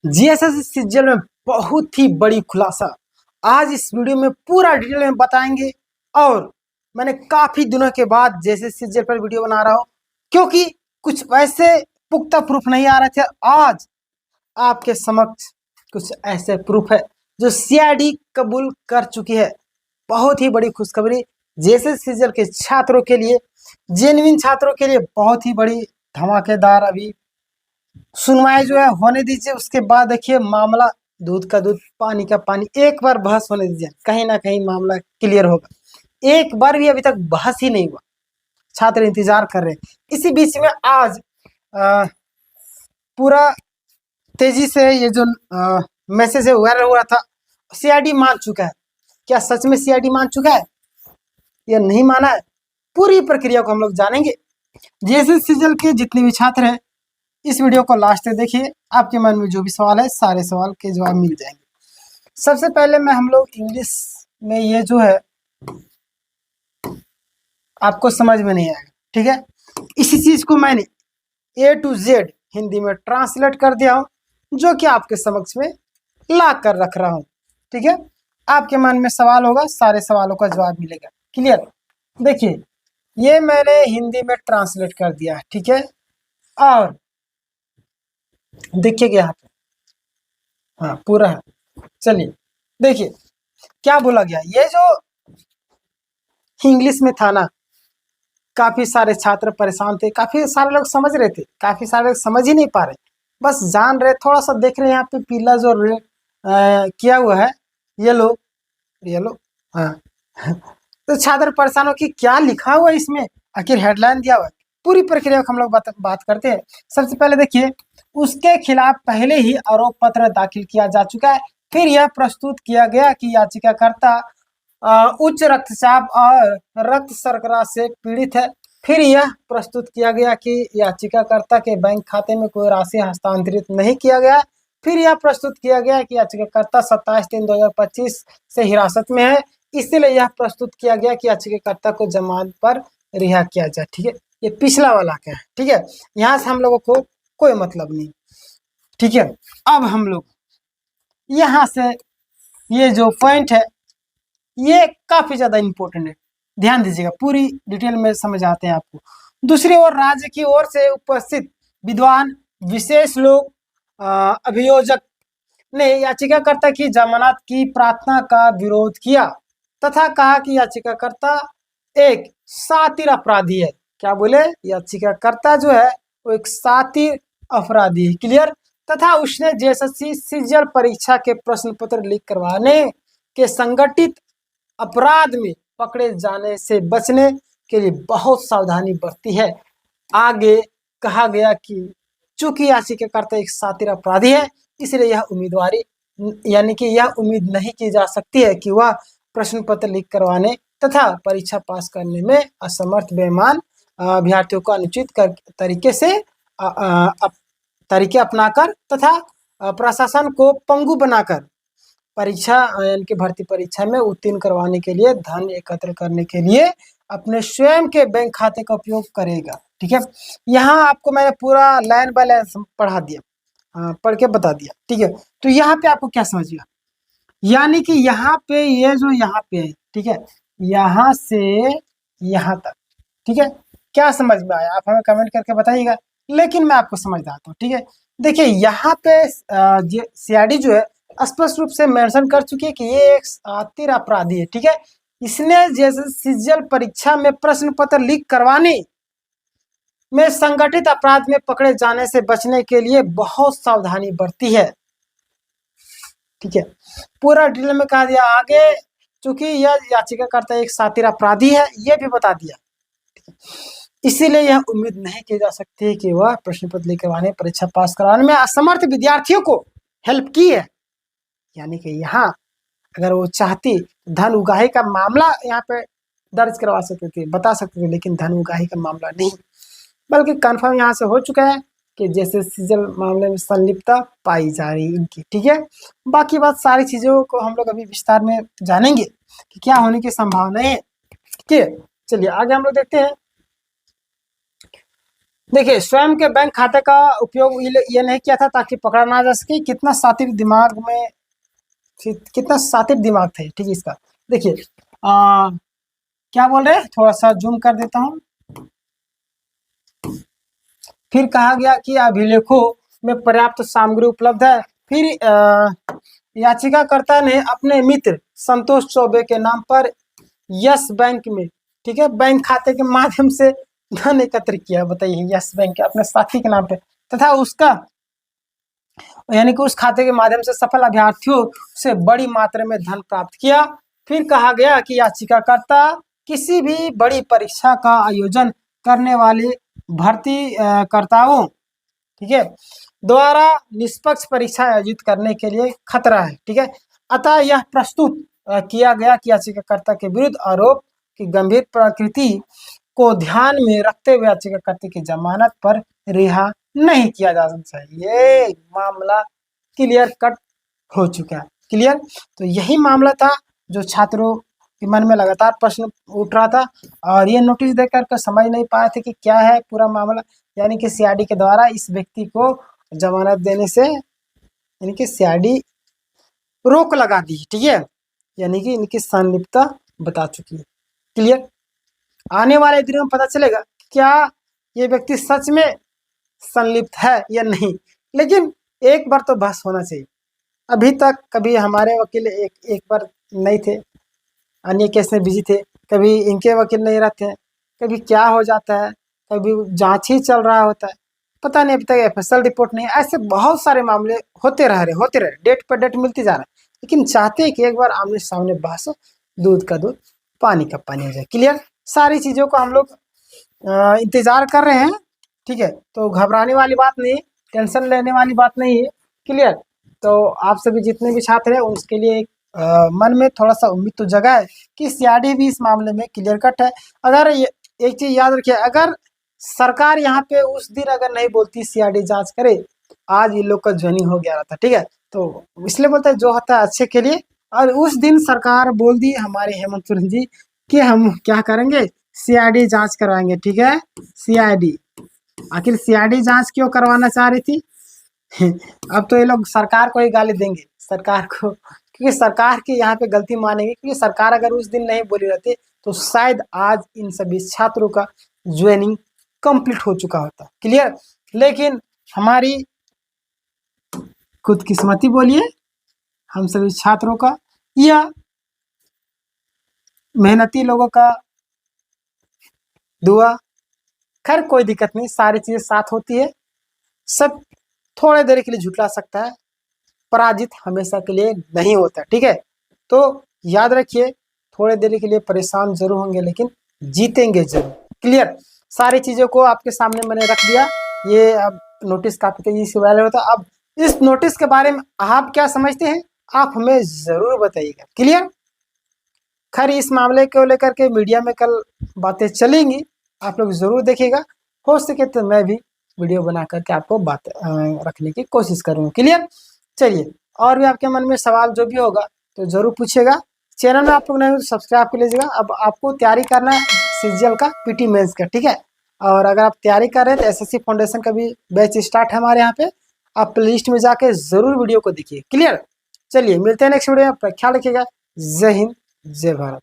GSS CGL में बहुत ही बड़ी खुलासा आज इस वीडियो में पूरा डिटेल में बताएंगे। और मैंने काफी दिनों के बाद जीएसएस सीजीएल पर वीडियो बना रहा हूँ, क्योंकि कुछ वैसे पुख्ता प्रूफ नहीं आ रहे थे। आज आपके समक्ष कुछ ऐसे प्रूफ है जो सीआईडी कबूल कर चुकी है। बहुत ही बड़ी खुशखबरी जीएसएस सीजीएल के छात्रों के लिए, जेन्युइन छात्रों के लिए बहुत ही बड़ी धमाकेदार अभी सुनवाई जो है होने दीजिए। उसके बाद देखिए मामला दूध का दूध पानी का पानी, एक बार बहस होने दीजिए, कहीं ना कहीं मामला क्लियर होगा। एक बार भी अभी तक बहस ही नहीं हुआ, छात्र इंतजार कर रहे हैं। इसी बीच में आज पूरा तेजी से ये जो मैसेज है वायरल हो रहा था, सीआईडी मान चुका है। क्या सच में सीआईडी मान चुका है या नहीं माना है? पूरी प्रक्रिया को हम लोग जानेंगे। जीएसएस सीजीएल के जितने भी छात्र हैं इस वीडियो को लास्ट तक देखिए। आपके मन में जो भी सवाल है सारे सवाल के जवाब मिल जाएंगे। सबसे पहले मैं हम लोग इंग्लिश में ये जो है आपको समझ में नहीं आएगा, ठीक है। इसी चीज को मैंने ए टू जेड हिंदी में ट्रांसलेट कर दिया हूँ, जो कि आपके समक्ष में ला कर रख रहा हूँ, ठीक है। आपके मन में सवाल होगा, सारे सवालों का जवाब मिलेगा। क्लियर? देखिए ये मैंने हिंदी में ट्रांसलेट कर दिया है, ठीक है। और देखिए यहाँ पे हाँ पूरा है। चलिए देखिए क्या बोला गया। ये जो इंग्लिश में था ना, काफी सारे छात्र परेशान थे, काफी सारे लोग समझ रहे थे, काफी सारे लोग समझ ही नहीं पा रहे, बस जान रहे, थोड़ा सा देख रहे हैं। यहाँ पे पीला जो किया हुआ है, येलो येलो, हाँ तो छात्र परेशान हो कि क्या लिखा हुआ है इसमें, आखिर हेडलाइन दिया हुआ है। पूरी प्रक्रिया को हम लोग बात करते हैं। सबसे पहले देखिए उसके खिलाफ पहले ही आरोप पत्र दाखिल किया जा चुका है। फिर यह प्रस्तुत किया गया कि याचिकाकर्ता उच्च रक्तचाप और रक्त शर्करा से पीड़ित है। फिर यह प्रस्तुत किया गया कि याचिकाकर्ता के बैंक खाते में कोई राशि हस्तांतरित नहीं किया गया। फिर यह प्रस्तुत किया गया कि याचिकाकर्ता 27/3/2025 से हिरासत में है, इसलिए यह प्रस्तुत किया गया कि याचिकाकर्ता को जमानत पर रिहा किया जाए। ठीक है, ये पिछला वाला क्या है, ठीक है, यहाँ से हम लोगों को कोई मतलब नहीं, ठीक है। अब हम लोग यहाँ से ये जो पॉइंट है ये काफी ज्यादा इंपॉर्टेंट है, ध्यान दीजिएगा, पूरी डिटेल में समझ आते हैं आपको। दूसरी ओर राज्य की ओर से उपस्थित विद्वान विशेष लोग अभियोजक ने याचिकाकर्ता की जमानत की प्रार्थना का विरोध किया तथा कहा कि याचिकाकर्ता एक शातिर अपराधी है। क्या बोले? याचिकाकर्ता जो है वो एक शातिर अपराधी है। क्लियर? तथा उसने जेएसएससी सीजीएल परीक्षा के प्रश्न पत्र लीक करवाने के संगठित अपराध में पकड़े जाने से बचने के लिए बहुत सावधानी बरती है। आगे कहा गया कि चूंकि याचिकाकर्ता एक शातिर अपराधी है, इसलिए यह उम्मीदवारी यानी कि यह उम्मीद नहीं की जा सकती है कि वह प्रश्न पत्र लीक करवाने तथा परीक्षा पास करने में असमर्थ बेईमान अभ्यर्थियों को अनुचित तरीके से तरीके अपनाकर तथा प्रशासन को पंगु बनाकर परीक्षा यानी कि भर्ती परीक्षा में उत्तीर्ण करवाने के लिए धन एकत्र करने के लिए अपने स्वयं के बैंक खाते का उपयोग करेगा। ठीक है, यहाँ आपको मैंने पूरा लाइन बाय लाइन पढ़ा दिया, पढ़ के बता दिया। ठीक है, तो यहाँ पे आपको क्या समझ गया, यानी कि यहाँ पे ये जो यहाँ पे है, ठीक है, यहाँ से यहाँ तक, ठीक है, क्या समझ में आया आप हमें कमेंट करके बताइएगा, लेकिन मैं आपको समझ आता हूँ। ठीक है, देखिए यहाँ पे सीआईडी जो है स्पष्ट रूप से मेंशन कर चुकी है कि ये एक शातिर अपराधी है। ठीक है, इसने जैसे सीजीएल परीक्षा में प्रश्न पत्र लीक करवाने में संगठित अपराध में पकड़े जाने से बचने के लिए बहुत सावधानी बरती है। ठीक है, पूरा डिटेल में कहा दिया। आगे चूंकि यह याचिकाकर्ता एक शातिर अपराधी है ये भी बता दिया, इसीलिए यह उम्मीद नहीं की जा सकती कि वह प्रश्न पत्र लीक करवाने, परीक्षा पास कराने में असमर्थ विद्यार्थियों को हेल्प की है। यानी कि यहाँ अगर वो चाहती धन उगाही का मामला यहाँ पे दर्ज करवा सकते थे, बता सकते थे, लेकिन धन उगाही का मामला नहीं, बल्कि कन्फर्म यहाँ से हो चुका है कि जैसे सीजल मामले में संलिप्तता पाई जा रही इनकी। ठीक है, बाकी बात सारी चीजों को हम लोग अभी विस्तार में जानेंगे कि क्या होने की संभावना है। ठीक है, चलिए आगे हम लोग देखते हैं। देखिए, स्वयं के बैंक खाते का उपयोग ये नहीं किया था ताकि पकड़ा ना जा सके। कितना शातिर दिमाग में, कितना शातिर दिमाग था, ठीक है इसका। देखिए क्या बोल रहे हैं, थोड़ा सा जूम कर देता हूँ। फिर कहा गया कि अभिलेखों में पर्याप्त सामग्री उपलब्ध है। फिर याचिकाकर्ता ने अपने मित्र संतोष चौबे के नाम पर यस बैंक में, ठीक है, बैंक खाते के माध्यम से धन एकत्र किया। बताइए, यस बैंक के अपने साथी के नाम पे, तथा उसका यानी कि उस खाते के माध्यम से सफल अभ्यर्थियों से बड़ी मात्रा में धन प्राप्त किया। फिर कहा गया कि याचिकाकर्ता किसी भी बड़ी परीक्षा का आयोजन करने वाले भर्ती कर्ताओं, ठीक है, द्वारा निष्पक्ष परीक्षा आयोजित करने के लिए खतरा है, ठीक है। अतः यह प्रस्तुत किया गया कि याचिकाकर्ता के विरुद्ध आरोप की गंभीर प्रकृति को ध्यान में रखते हुए याचिकाकर्ता की जमानत पर रिहा नहीं किया जा सकता। ये मामला क्लियर कट हो चुका है। क्लियर, तो यही मामला था जो छात्रों के मन में लगातार प्रश्न उठ रहा था, और ये नोटिस देकर के समझ नहीं पाए थे कि क्या है पूरा मामला। यानी कि सीआईडी के द्वारा इस व्यक्ति को जमानत देने से, यानी कि सीआईडी रोक लगा दी, ठीक है, यानी कि इनकी संलिप्तता बता चुकी है। क्लियर, आने वाले दिनों में पता चलेगा क्या ये व्यक्ति सच में संलिप्त है या नहीं, लेकिन एक बार तो बहस होना चाहिए। अभी तक कभी हमारे वकील एक बार नहीं थे, अन्य केस में बिजी थे, कभी इनके वकील नहीं रहते हैं, कभी क्या हो जाता है, कभी जांच ही चल रहा होता है, पता नहीं, अभी तक एफएसएल रिपोर्ट नहीं। ऐसे बहुत सारे मामले होते रहे, डेट पर डेट मिलती जा रहा है, लेकिन चाहते हैं कि एक बार आमने सामने बहस हो, दूध का दूध पानी का पानी हो जाए। क्लियर, सारी चीज़ों को हम लोग इंतजार कर रहे हैं, ठीक है। तो घबराने वाली बात नहीं, टेंशन लेने वाली बात नहीं है। क्लियर, तो आप सभी जितने भी छात्र हैं उसके लिए मन में थोड़ा सा उम्मीद तो जगा है कि सीआईडी भी इस मामले में क्लियर कट है। अगर एक चीज याद रखिए, अगर सरकार यहाँ पे उस दिन अगर नहीं बोलती सीआईडी जांच करे, आज ये लोग का ज्वाइनिंग हो गया था, ठीक है। तो इसलिए बोलते हैं जो होता है अच्छे के लिए, और उस दिन सरकार बोल दी हमारे हेमंत सोरेन जी कि हम क्या करेंगे, सीआईडी जांच करवाएंगे, ठीक है। सीआईडी, आखिर सीआईडी जांच क्यों करवाना चाह रही थी? अब तो ये लोग सरकार को ही गाली देंगे, सरकार को, क्योंकि सरकार की यहाँ पे गलती मानेंगे, क्योंकि सरकार अगर उस दिन नहीं बोली रहती तो शायद आज इन सभी छात्रों का ज्वाइनिंग कंप्लीट हो चुका होता। क्लियर, लेकिन हमारी खुदकिस्मती बोलिए हम सभी छात्रों का या मेहनती लोगों का दुआ, खैर कोई दिक्कत नहीं, सारी चीजें साथ होती है। सब थोड़े देर के लिए झुठला सकता है, पराजित हमेशा के लिए नहीं होता, ठीक है। तो याद रखिए, थोड़े देर के लिए परेशान जरूर होंगे लेकिन जीतेंगे जरूर। क्लियर, सारी चीज़ों को आपके सामने मैंने रख दिया। ये अब नोटिस काफ़ी तेजी से वायरल होता है। अब इस नोटिस के बारे में आप क्या समझते हैं, आप हमें ज़रूर बताइएगा। क्लियर, खैर इस मामले को लेकर के मीडिया में कल बातें चलेंगी, आप लोग ज़रूर देखिएगा। हो सके तो मैं भी वीडियो बना करके आपको बात रखने की कोशिश करूँगा। क्लियर, चलिए, और भी आपके मन में सवाल जो भी होगा तो ज़रूर पूछिएगा। चैनल में आप लोग नहीं हो तो सब्सक्राइब कर लीजिएगा। अब आपको तैयारी करना है सीजीएल का, पीटी मेंस का, ठीक है। और अगर आप तैयारी कर रहे हैं तो एसएससी फाउंडेशन का भी बैच स्टार्ट है हमारे यहाँ पे, आप प्ले लिस्ट में जाके ज़रूर वीडियो को देखिए। क्लियर, चलिए मिलते हैं नेक्स्ट वीडियो में, ख्याल रखिएगा। जय हिंद, जय भारत।